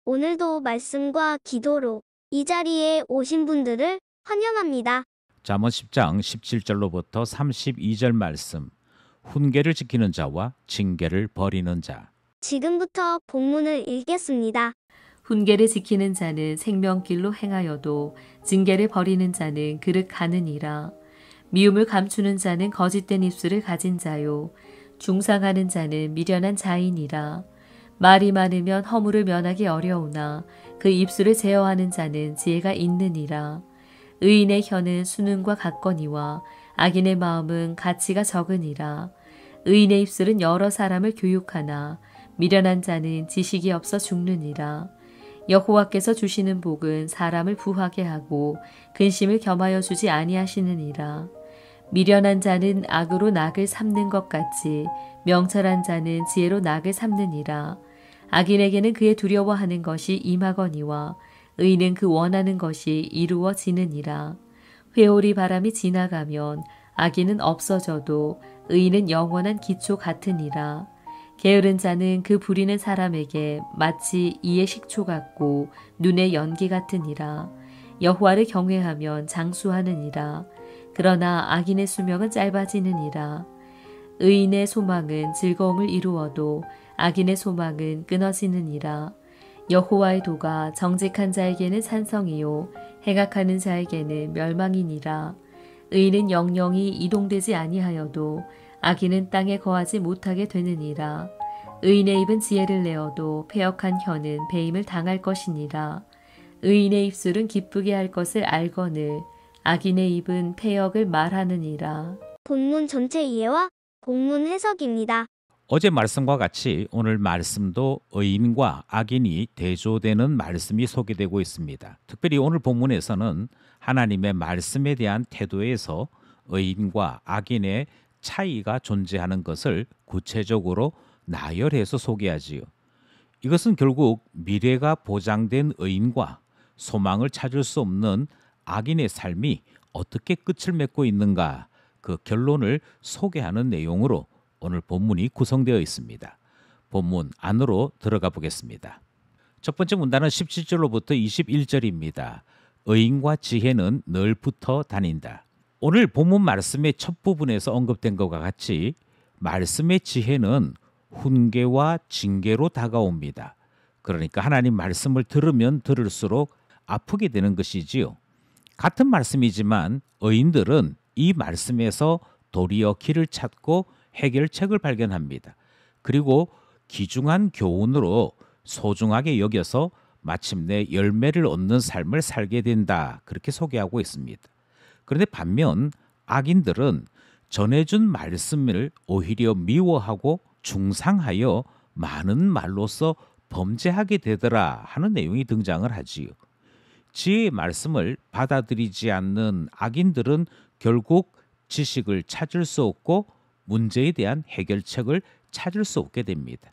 오늘도 말씀과 기도로 이 자리에 오신 분들을 환영합니다. 잠언 10장 17절로부터 32절 말씀. 훈계를 지키는 자와 징계를 버리는 자. 지금부터 본문을 읽겠습니다. 훈계를 지키는 자는 생명길로 행하여도 징계를 버리는 자는 그릇 가느니라. 미움을 감추는 자는 거짓된 입술을 가진 자요. 중상하는 자는 미련한 자이니라. 말이 많으면 허물을 면하기 어려우나 그 입술을 제어하는 자는 지혜가 있느니라. 의인의 혀는 수능과 같거니와 악인의 마음은 가치가 적으니라. 의인의 입술은 여러 사람을 교육하나 미련한 자는 지식이 없어 죽느니라. 여호와께서 주시는 복은 사람을 부하게 하고 근심을 겸하여 주지 아니하시느니라. 미련한 자는 악으로 낙을 삼는 것 같이 명철한 자는 지혜로 낙을 삼느니라. 악인에게는 그의 두려워하는 것이 임하거니와 의인은 그 원하는 것이 이루어지느니라. 회오리 바람이 지나가면 악인은 없어져도 의인은 영원한 기초 같으니라. 게으른 자는 그 부리는 사람에게 마치 이의 식초 같고 눈의 연기 같으니라. 여호와를 경외하면 장수하느니라. 그러나 악인의 수명은 짧아지느니라. 의인의 소망은 즐거움을 이루어도 악인의 소망은 끊어지느니라. 여호와의 도가 정직한 자에게는 산성이요 행악하는 자에게는 멸망이니라. 의인은 영영이 이동되지 아니하여도 악인은 땅에 거하지 못하게 되느니라. 의인의 입은 지혜를 내어도 패역한 혀는 배임을 당할 것이니라. 의인의 입술은 기쁘게 할 것을 알거늘 악인의 입은 패역을 말하느니라. 본문 전체 이해와 본문 해석입니다. 어제 말씀과 같이 오늘 말씀도 의인과 악인이 대조되는 말씀이 소개되고 있습니다. 특별히 오늘 본문에서는 하나님의 말씀에 대한 태도에서 의인과 악인의 차이가 존재하는 것을 구체적으로 나열해서 소개하지요. 이것은 결국 미래가 보장된 의인과 소망을 찾을 수 없는 악인의 삶이 어떻게 끝을 맺고 있는가, 그 결론을 소개하는 내용으로 오늘 본문이 구성되어 있습니다. 본문 안으로 들어가 보겠습니다. 첫 번째 문단은 17절로부터 21절입니다. 의인과 지혜는 늘 붙어 다닌다. 오늘 본문 말씀의 첫 부분에서 언급된 것과 같이 말씀의 지혜는 훈계와 징계로 다가옵니다. 그러니까 하나님 말씀을 들으면 들을수록 아프게 되는 것이지요. 같은 말씀이지만 의인들은 이 말씀에서 도리어 길을 찾고 해결책을 발견합니다. 그리고 귀중한 교훈으로 소중하게 여겨서 마침내 열매를 얻는 삶을 살게 된다. 그렇게 소개하고 있습니다. 그런데 반면 악인들은 전해준 말씀을 오히려 미워하고 중상하여 많은 말로써 범죄하게 되더라 하는 내용이 등장을 하지요. 지혜의 말씀을 받아들이지 않는 악인들은 결국 지식을 찾을 수 없고 문제에 대한 해결책을 찾을 수 없게 됩니다.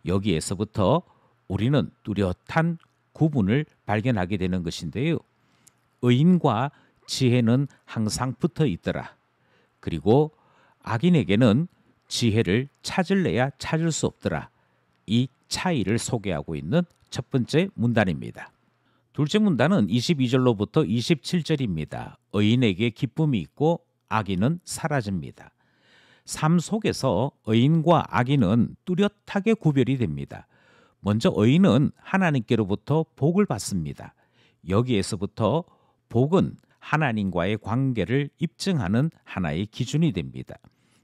여기에서부터 우리는 뚜렷한 구분을 발견하게 되는 것인데요. 의인과 지혜는 항상 붙어 있더라. 그리고 악인에게는 지혜를 찾을래야 찾을 수 없더라. 이 차이를 소개하고 있는 첫 번째 문단입니다. 둘째 문단은 22절로부터 27절입니다. 의인에게 기쁨이 있고 악인은 사라집니다. 삶 속에서 의인과 악인은 뚜렷하게 구별이 됩니다. 먼저 의인은 하나님께로부터 복을 받습니다. 여기에서부터 복은 하나님과의 관계를 입증하는 하나의 기준이 됩니다.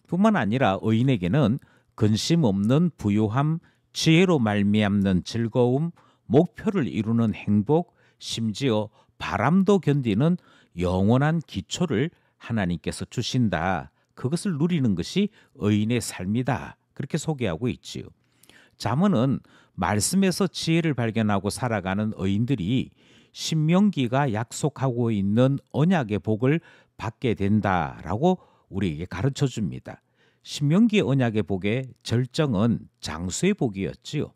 뿐만 아니라 의인에게는 근심 없는 부유함, 지혜로 말미암는 즐거움, 목표를 이루는 행복, 심지어 바람도 견디는 영원한 기초를 하나님께서 주신다. 그것을 누리는 것이 의인의 삶이다. 그렇게 소개하고 있지요. 잠언은 말씀에서 지혜를 발견하고 살아가는 의인들이 신명기가 약속하고 있는 언약의 복을 받게 된다라고 우리에게 가르쳐 줍니다. 신명기의 언약의 복의 절정은 장수의 복이었지요.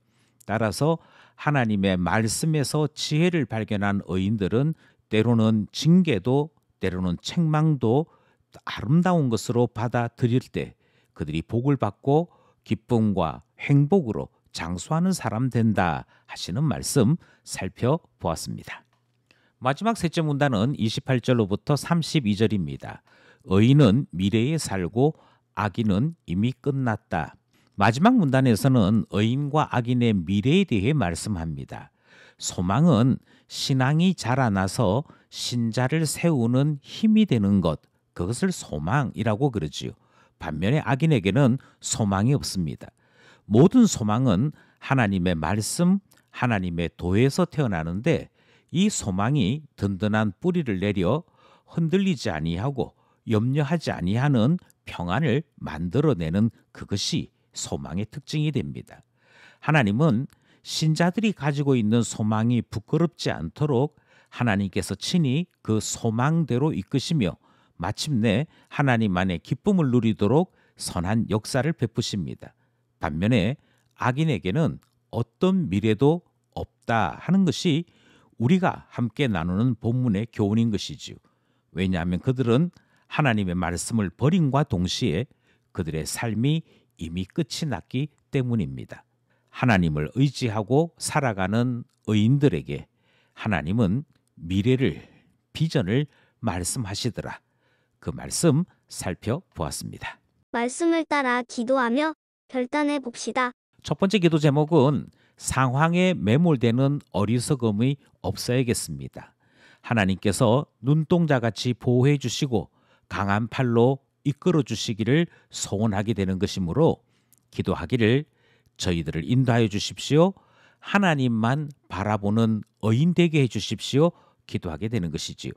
따라서 하나님의 말씀에서 지혜를 발견한 의인들은 때로는 징계도 때로는 책망도 아름다운 것으로 받아들일 때 그들이 복을 받고 기쁨과 행복으로 장수하는 사람 된다 하시는 말씀 살펴보았습니다. 마지막 셋째 문단은 28절로부터 32절입니다. 의인은 미래에 살고 악인은 이미 끝났다. 마지막 문단에서는 의인과 악인의 미래에 대해 말씀합니다. 소망은 신앙이 자라나서 신자를 세우는 힘이 되는 것, 그것을 소망이라고 그러지요. 반면에 악인에게는 소망이 없습니다. 모든 소망은 하나님의 말씀, 하나님의 도에서 태어나는데 이 소망이 든든한 뿌리를 내려 흔들리지 아니하고 염려하지 아니하는 평안을 만들어내는 그것이 소망의 특징이 됩니다. 하나님은 신자들이 가지고 있는 소망이 부끄럽지 않도록 하나님께서 친히 그 소망대로 이끄시며 마침내 하나님 안에 기쁨을 누리도록 선한 역사를 베푸십니다. 반면에 악인에게는 어떤 미래도 없다 하는 것이 우리가 함께 나누는 본문의 교훈인 것이지요. 왜냐하면 그들은 하나님의 말씀을 버림과 동시에 그들의 삶이 이미 끝이 났기 때문입니다. 하나님을 의지하고 살아가는 의인들에게 하나님은 미래를, 비전을 말씀하시더라. 그 말씀 살펴보았습니다. 말씀을 따라 기도하며 결단해 봅시다. 첫 번째 기도 제목은 상황에 매몰되는 어리석음이 없어야겠습니다. 하나님께서 눈동자같이 보호해 주시고 강한 팔로 이끌어 주시기를 소원하게 되는 것이므로 기도하기를 저희들을 인도하여 주십시오. 하나님만 바라보는 의인 되게 해 주십시오. 기도하게 되는 것이지요.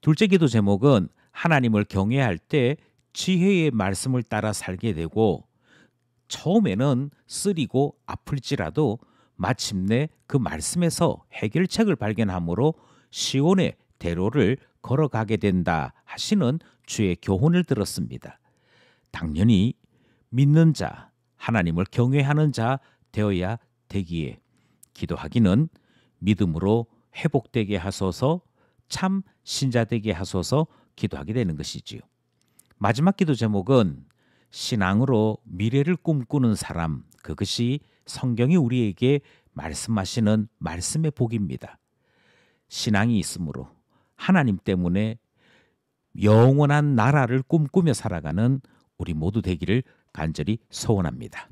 둘째 기도 제목은 하나님을 경외할 때 지혜의 말씀을 따라 살게 되고 처음에는 쓰리고 아플지라도 마침내 그 말씀에서 해결책을 발견함으로 시온의 대로를 걸어가게 된다 하시는 주의 교훈을 들었습니다. 당연히 믿는 자, 하나님을 경외하는 자 되어야 되기에 기도하기는 믿음으로 회복되게 하소서, 참 신자 되게 하소서 기도하게 되는 것이지요. 마지막 기도 제목은 신앙으로 미래를 꿈꾸는 사람, 그것이 성경이 우리에게 말씀하시는 말씀의 복입니다. 신앙이 있으므로 하나님 때문에 영원한 나라를 꿈꾸며 살아가는 우리 모두 되기를 간절히 소원합니다.